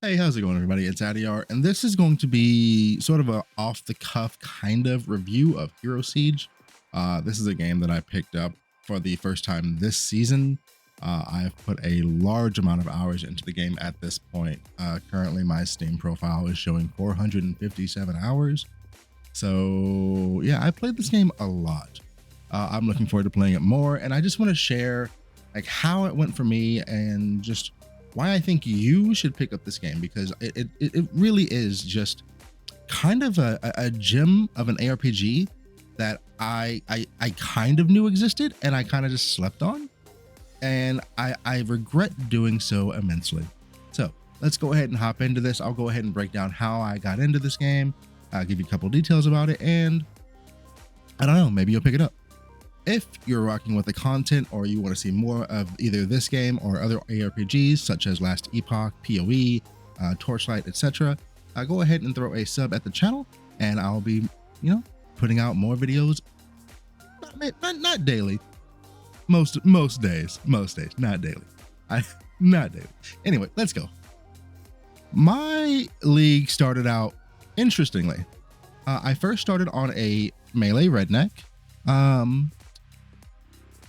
Hey, how's it going, everybody? It's Adiar, and this is going to be sort of a off-the-cuff kind of review of Herosiege. This is a game that I picked up for the first time this season. I've put a large amount of hours into the game at this point. Currently, my Steam profile is showing 457 hours. So, yeah, I played this game a lot. I'm looking forward to playing it more, and I just want to share like how it went for me and just why I think you should pick up this game, because it really is just kind of a gem of an ARPG that I kind of knew existed and I kind of just slept on, and I regret doing so immensely. So let's go ahead and hop into this. I'll go ahead and break down how I got into this game. I'll give you a couple details about it, and I don't know, maybe you'll pick it up. If you're rocking with the content or you want to see more of either this game or other ARPGs such as Last Epoch, PoE, Torchlight, etc., go ahead and throw a sub at the channel, and I'll be, putting out more videos. Not daily. Most days, not daily. Not daily. Anyway, let's go. My league started out interestingly. I first started on a melee redneck.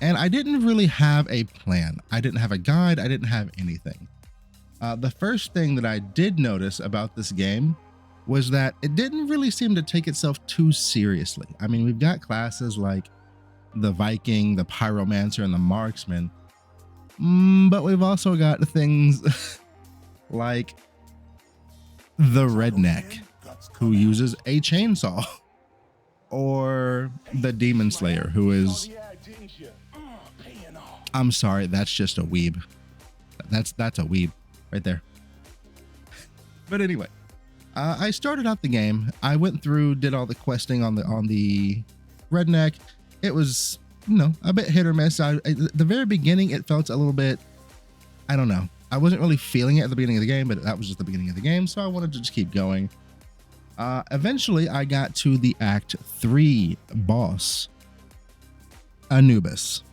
And I didn't really have a plan. I didn't have a guide. I didn't have anything. The first thing that I did notice about this game was that it didn't really seem to take itself too seriously. I mean, we've got classes like the Viking, the Pyromancer, and the Marksman. But we've also got things like the Redneck, who uses a chainsaw, or the Demon Slayer, who is... I'm sorry, that's just a weeb. That's a weeb right there. But anyway, I started out the game. I went through, did all the questing on the redneck. It was, a bit hit or miss. The very beginning, it felt a little bit, I don't know. I wasn't really feeling it at the beginning of the game, but that was just the beginning of the game, so I wanted to just keep going. Eventually, I got to the Act 3 boss, Anubis.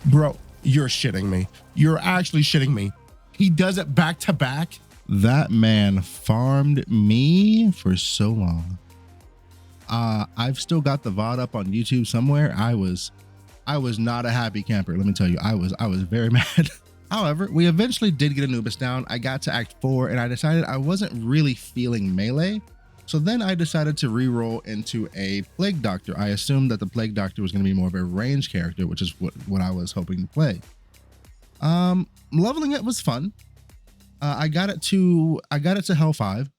Bro, you're shitting me. You're actually shitting me. He does it back to back. That man farmed me for so long. I've still got the VOD up on YouTube somewhere. I was not a happy camper. Let me tell you, I was very mad. However, we eventually did get Anubis down. I got to Act 4 and I decided I wasn't really feeling melee. So then I decided to re-roll into a Plague Doctor. I assumed that the Plague Doctor was going to be more of a range character, which is what I was hoping to play. Leveling it was fun. I got it to Hell 5.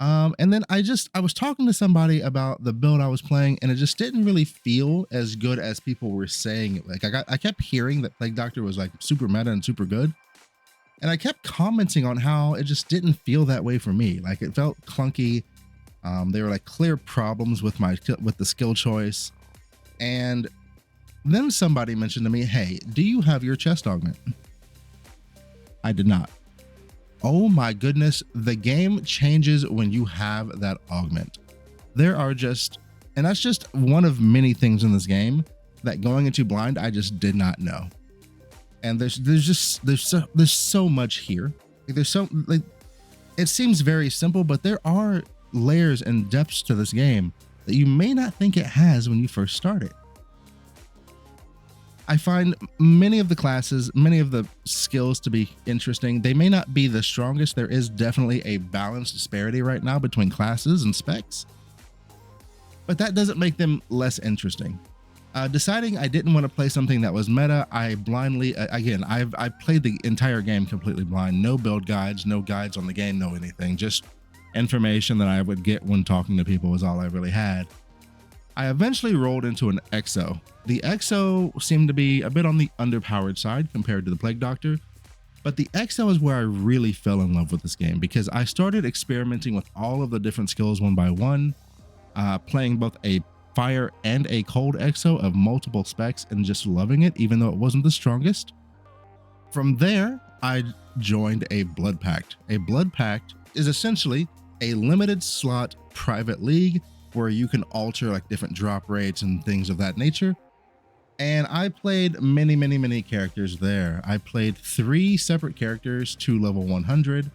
And then I was talking to somebody about the build I was playing, and it just didn't really feel as good as people were saying it. Like I kept hearing that Plague Doctor was like super meta and super good. And I kept commenting on how it just didn't feel that way for me. Like it felt clunky. There were like clear problems with the skill choice. And then somebody mentioned to me, hey, do you have your chest augment? I did not. Oh my goodness. The game changes when you have that augment. There are and that's just one of many things in this game that going into blind, I just did not know. And there's so much here. It seems very simple, but there are layers and depths to this game that you may not think it has when you first start it. I find many of the classes, many of the skills to be interesting. They may not be the strongest. There is definitely a balance disparity right now between classes and specs, but that doesn't make them less interesting. Deciding I didn't want to play something that was meta, I blindly, again, I played the entire game completely blind. No build guides, no guides on the game, no anything. Just information that I would get when talking to people was all I really had. I eventually rolled into an Exo. The Exo seemed to be a bit on the underpowered side compared to the Plague Doctor, but the Exo is where I really fell in love with this game, because I started experimenting with all of the different skills one by one, playing both a fire and a cold Exo of multiple specs and just loving it, even though it wasn't the strongest. From there, I joined a Blood Pact. A Blood Pact is essentially a limited slot private league where you can alter like different drop rates and things of that nature. And I played many characters there. I played 3 separate characters to level 100.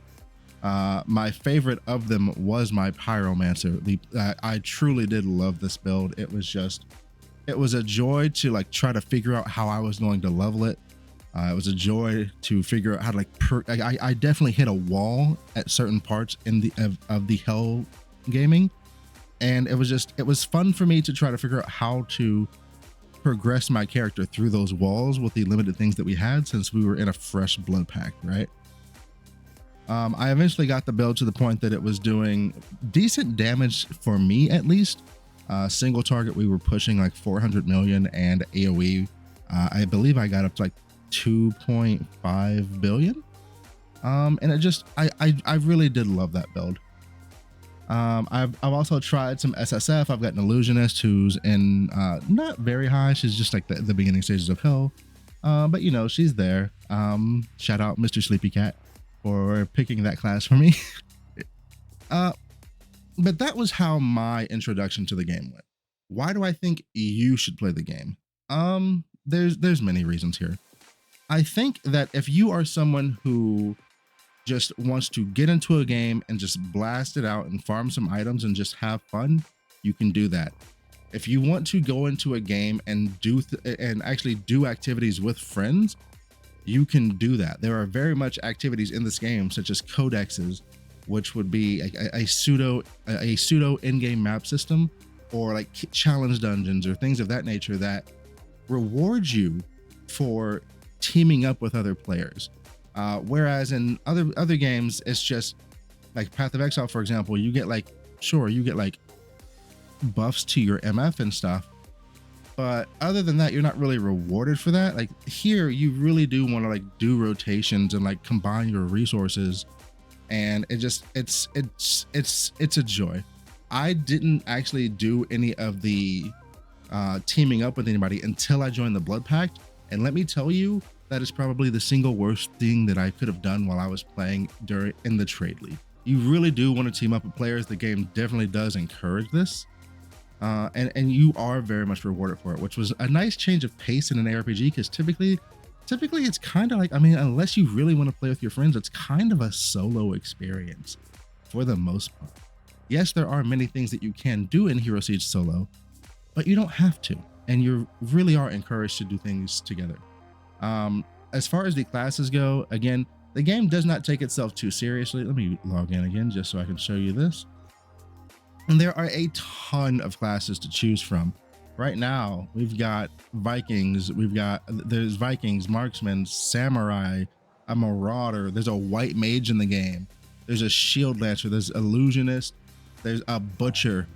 My favorite of them was my pyromancer. I truly did love this build. It was a joy to like try to figure out how I was going to level it. It was a joy to figure out how to like I definitely hit a wall at certain parts in the of the hell gaming, and it was fun for me to try to figure out how to progress my character through those walls with the limited things that we had, since we were in a fresh blood pact, right? I eventually got the build to the point that it was doing decent damage for me, at least. Single target, we were pushing like 400 million, and AoE, I believe I got up to like 2.5 billion. And I really did love that build. I've also tried some SSF. I've got an Illusionist who's in not very high. She's just like the beginning stages of hell. But you know, she's there. Shout out Mr. Sleepy Cat for picking that class for me. But that was how my introduction to the game went. Why do I think you should play the game? There's many reasons here. I think that if you are someone who just wants to get into a game and just blast it out and farm some items and just have fun, you can do that. If you want to go into a game and actually do activities with friends, you can do that. There are very much activities in this game, such as codexes, which would be a pseudo in-game map system, or like challenge dungeons or things of that nature that reward you for teaming up with other players. Whereas in other games, it's just like Path of Exile, for example, you get like buffs to your MF and stuff, but other than that, you're not really rewarded for that. Like here, you really do want to like do rotations and like combine your resources, and it's a joy. I didn't actually do any of the teaming up with anybody until I joined the Blood Pact, and let me tell you, that is probably the single worst thing that I could have done while I was playing in the trade league. You really do want to team up with players. The game definitely does encourage this, and you are very much rewarded for it, which was a nice change of pace in an ARPG, because typically it's kind of like, I mean, unless you really want to play with your friends, it's kind of a solo experience for the most part. Yes, there are many things that you can do in Herosiege solo, but you don't have to, and you really are encouraged to do things together. As far as the classes go, again, the game does not take itself too seriously. Let me log in again just so I can show you this. And there are a ton of classes to choose from. Right now, we've got Vikings, there's Vikings, Marksmen, Samurai, a Marauder, there's a White Mage in the game, there's a Shield Lancer, there's Illusionist, there's a Butcher,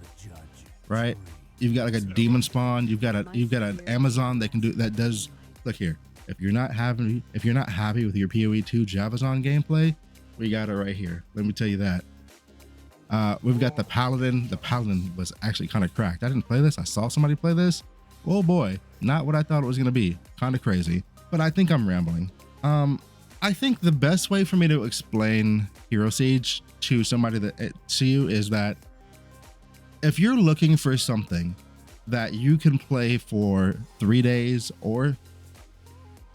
right? You've got like a Demon Spawn, you've got an Amazon that does, look here. If you're not happy with your PoE2 Javazon gameplay, we got it right here. Let me tell you that. We've got the Paladin. The Paladin was actually kind of cracked. I didn't play this. I saw somebody play this. Oh boy, not what I thought it was going to be. Kind of crazy, but I think I'm rambling. I think the best way for me to explain Herosiege to somebody to you is that if you're looking for something that you can play for 3 days or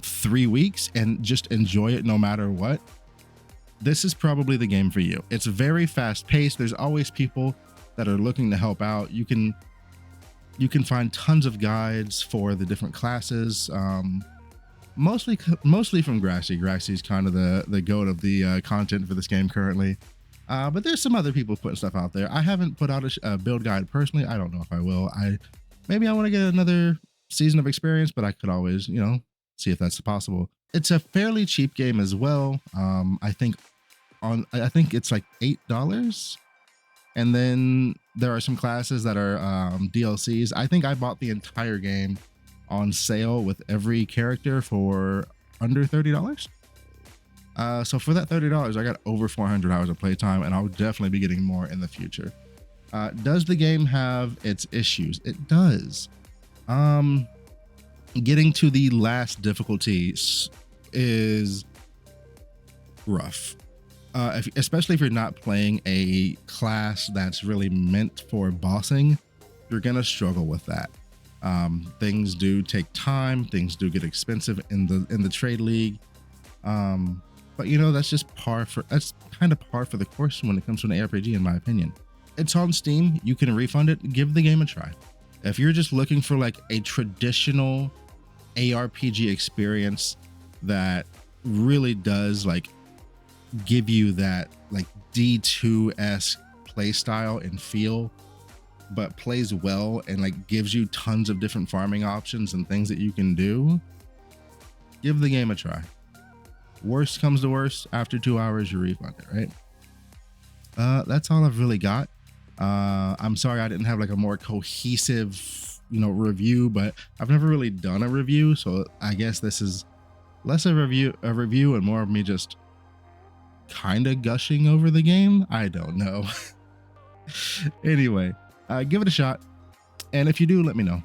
3 weeks and just enjoy it no matter what, this is probably the game for you. It's very fast paced. There's always people that are looking to help out. You can find tons of guides for the different classes, mostly from Grassy. Grassy's kind of the goat of the content for this game currently, but there's some other people putting stuff out there. I haven't put out a build guide personally. I don't know if I will. Maybe I want to get another season of experience, but I could always, see if that's possible. It's a fairly cheap game as well. I think it's like $8, and then there are some classes that are DLCs. I think I bought the entire game on sale with every character for under $30. So for that $30, I got over 400 hours of playtime, and I'll definitely be getting more in the future. Does the game have its issues? It does. Getting to the last difficulty is rough, especially if you're not playing a class that's really meant for bossing. You're gonna struggle with that. Things do take time, things do get expensive in the trade league. But you know, that's kind of par for the course when it comes to an ARPG, in my opinion. It's on Steam, you can refund it, give the game a try. If you're just looking for like a traditional ARPG experience that really does like give you that like D2-esque play style and feel, but plays well and like gives you tons of different farming options and things that you can do, give the game a try. Worst comes to worst, after 2 hours you refund it, right? That's all I've really got. I'm sorry I didn't have like a more cohesive, review, but I've never really done a review, so I guess this is less of a review and more of me just kind of gushing over the game. I don't know. Anyway, give it a shot, and if you do, let me know.